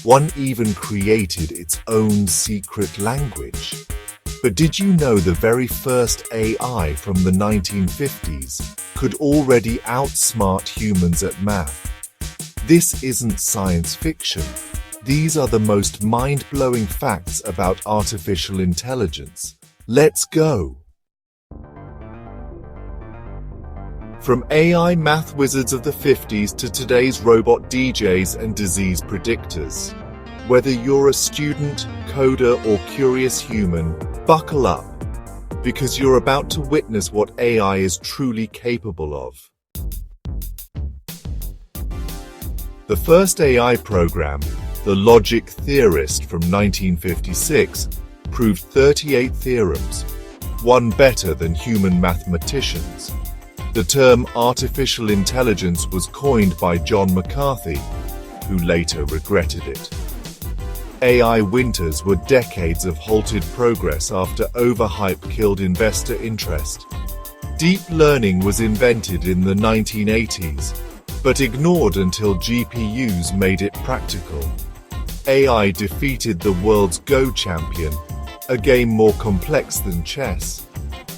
One even created its own secret language. But did you know the very first AI from the 1950s could already outsmart humans at math? This isn't science fiction. These are the most mind-blowing facts about artificial intelligence. Let's go! From AI math wizards of the 50s to today's robot DJs and disease predictors. Whether you're a student, coder, or curious human, buckle up, because you're about to witness what AI is truly capable of. The first AI program, the Logic Theorist from 1956, proved 38 theorems, one better than human mathematicians. The term artificial intelligence was coined by John McCarthy, who later regretted it. AI winters were decades of halted progress after overhype killed investor interest. Deep learning was invented in the 1980s, but ignored until GPUs made it practical. AI defeated the world's Go champion, a game more complex than chess.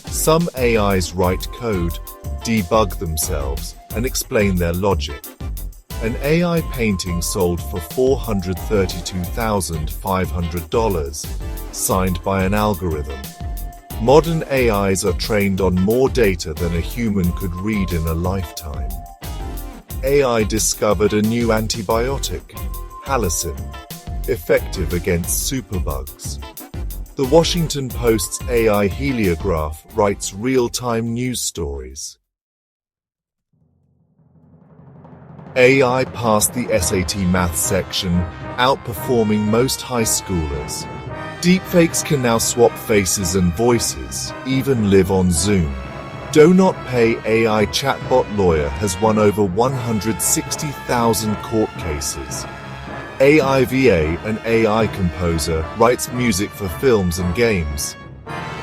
Some AIs write code, debug themselves, and explain their logic. An AI painting sold for $432,500, signed by an algorithm. Modern AIs are trained on more data than a human could read in a lifetime. AI discovered a new antibiotic, halicin, effective against superbugs. The Washington Post's AI heliograph writes real-time news stories. AI passed the SAT math section, outperforming most high schoolers. Deepfakes can now swap faces and voices, even live on Zoom. Do Not Pay AI chatbot lawyer has won over 160,000 court cases. AI VA, an AI composer, writes music for films and games.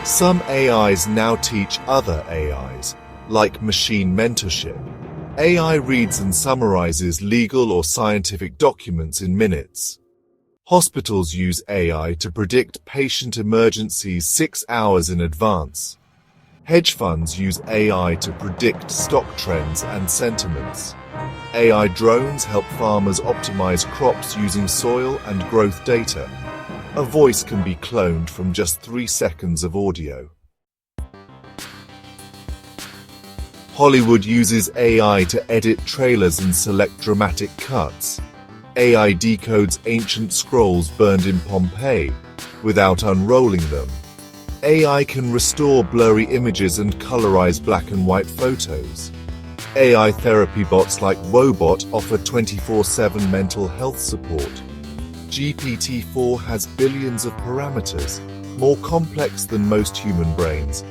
Some AIs now teach other AIs, like machine mentorship. AI reads and summarizes legal or scientific documents in minutes. Hospitals use AI to predict patient emergencies 6 hours in advance. Hedge funds use AI to predict stock trends and sentiments. AI drones help farmers optimize crops using soil and growth data. A voice can be cloned from just 3 seconds of audio. Hollywood uses AI to edit trailers and select dramatic cuts. AI decodes ancient scrolls burned in Pompeii without unrolling them. AI can restore blurry images and colorize black and white photos. AI therapy bots like Wobot offer 24/7 mental health support. GPT-4 has billions of parameters, more complex than most human brains.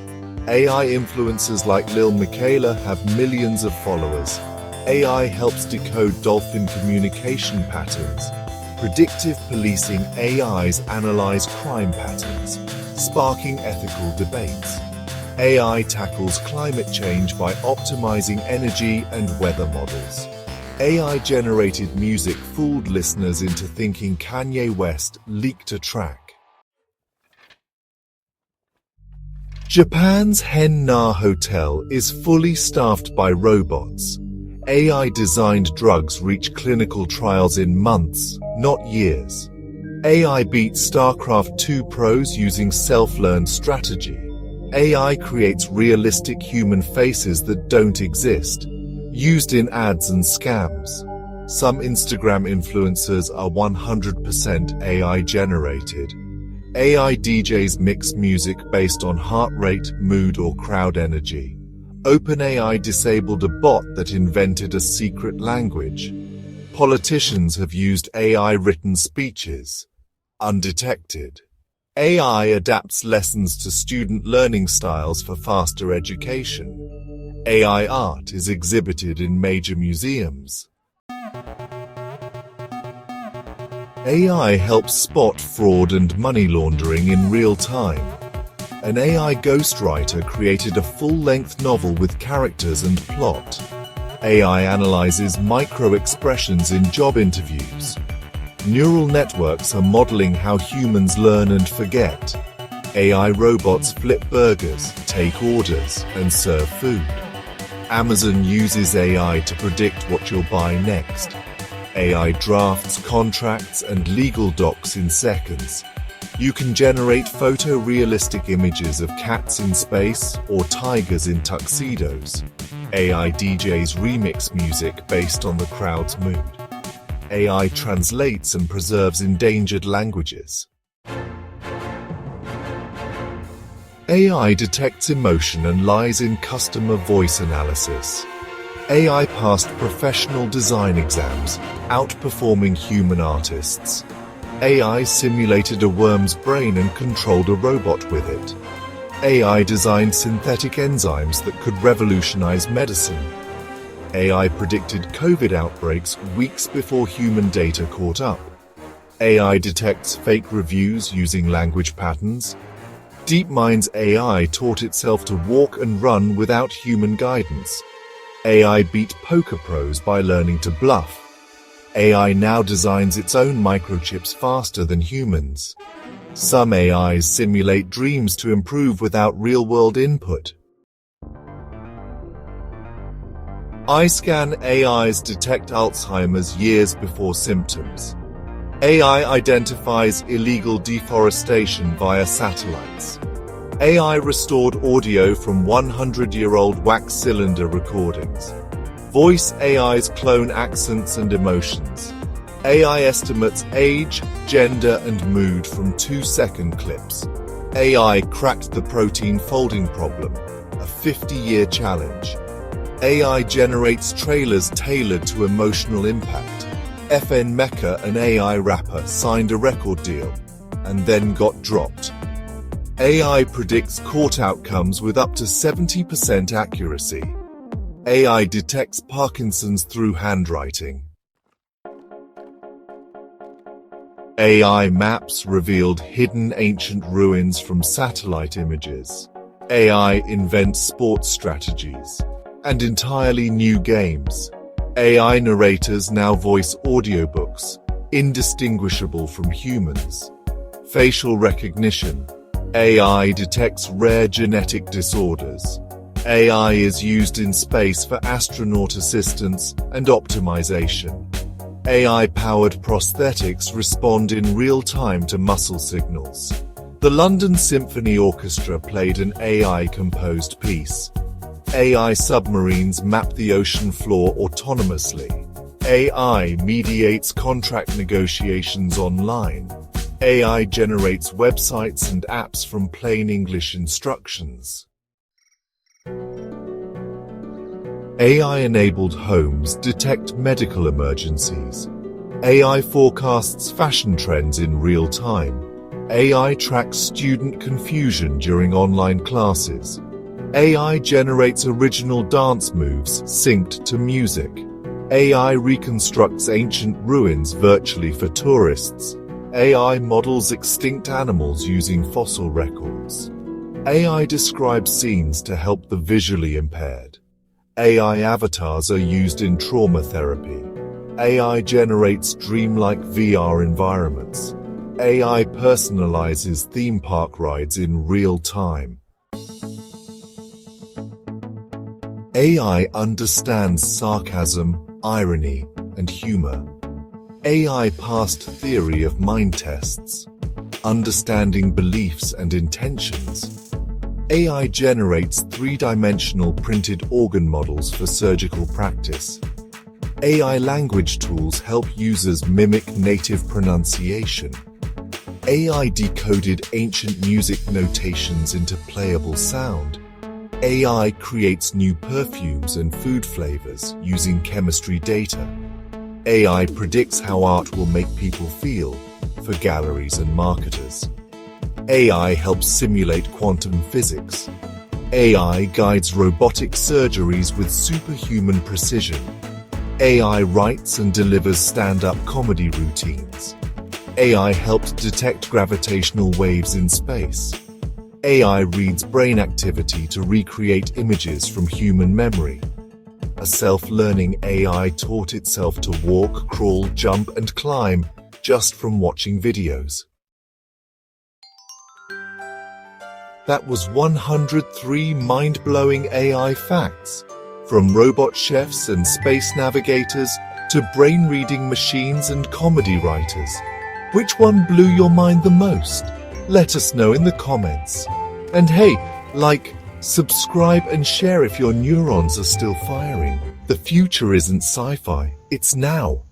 AI influencers like Lil Miquela have millions of followers. AI helps decode dolphin communication patterns. Predictive policing AIs analyze crime patterns, sparking ethical debates. AI tackles climate change by optimizing energy and weather models. AI-generated music fooled listeners into thinking Kanye West leaked a track. Japan's Hen-Na Hotel is fully staffed by robots. AI-designed drugs reach clinical trials in months, not years. AI beats StarCraft 2 pros using self-learned strategy. AI creates realistic human faces that don't exist, used in ads and scams. Some Instagram influencers are 100% AI-generated. AI DJs mix music based on heart rate, mood, or crowd energy. OpenAI disabled a bot that invented a secret language. Politicians have used AI-written speeches, undetected. AI adapts lessons to student learning styles for faster education. AI art is exhibited in major museums. AI helps spot fraud and money laundering in real time. An AI ghostwriter created a full-length novel with characters and plot. AI analyzes micro-expressions in job interviews. Neural networks are modeling how humans learn and forget. AI robots flip burgers, take orders, and serve food. Amazon uses AI to predict what you'll buy next. AI drafts contracts and legal docs in seconds. You can generate photorealistic images of cats in space or tigers in tuxedos. AI DJs remix music based on the crowd's mood. AI translates and preserves endangered languages. AI detects emotion and lies in customer voice analysis. AI passed professional design exams, outperforming human artists. AI simulated a worm's brain and controlled a robot with it. AI designed synthetic enzymes that could revolutionize medicine. AI predicted COVID outbreaks weeks before human data caught up. AI detects fake reviews using language patterns. DeepMind's AI taught itself to walk and run without human guidance. AI beat poker pros by learning to bluff. AI now designs its own microchips faster than humans. Some AIs simulate dreams to improve without real-world input. iScan AIs detect Alzheimer's years before symptoms. AI identifies illegal deforestation via satellites. AI restored audio from 100-year-old wax cylinder recordings. Voice AIs clone accents and emotions. AI estimates age, gender, and mood from 2-second clips. AI cracked the protein folding problem, a 50-year challenge. AI generates trailers tailored to emotional impact. FN Mecca, an AI rapper, signed a record deal and then got dropped. AI predicts court outcomes with up to 70% accuracy. AI detects Parkinson's through handwriting. AI maps revealed hidden ancient ruins from satellite images. AI invents sports strategies and entirely new games. AI narrators now voice audiobooks, indistinguishable from humans. Facial recognition. AI detects rare genetic disorders. AI is used in space for astronaut assistance and optimization. AI-powered prosthetics respond in real time to muscle signals. The London Symphony Orchestra played an AI-composed piece. AI submarines map the ocean floor autonomously. AI mediates contract negotiations online. AI generates websites and apps from plain English instructions. AI-enabled homes detect medical emergencies. AI forecasts fashion trends in real time. AI tracks student confusion during online classes. AI generates original dance moves synced to music. AI reconstructs ancient ruins virtually for tourists. AI models extinct animals using fossil records. AI describes scenes to help the visually impaired. AI avatars are used in trauma therapy. AI generates dreamlike VR environments. AI personalizes theme park rides in real time. AI understands sarcasm, irony, and humor. AI passed theory of mind tests, understanding beliefs and intentions. AI generates three-dimensional printed organ models for surgical practice. AI language tools help users mimic native pronunciation. AI decoded ancient music notations into playable sound. AI creates new perfumes and food flavors using chemistry data. AI predicts how art will make people feel for galleries and marketers. AI helps simulate quantum physics. AI guides robotic surgeries with superhuman precision. AI writes and delivers stand-up comedy routines. AI helped detect gravitational waves in space. AI reads brain activity to recreate images from human memory. A self-learning AI taught itself to walk, crawl, jump, and climb just from watching videos. That was 103 mind-blowing AI facts, from robot chefs and space navigators to brain-reading machines and comedy writers. Which one blew your mind the most? Let us know in the comments. And hey, like, subscribe and share if your neurons are still firing. The future isn't sci-fi, it's now.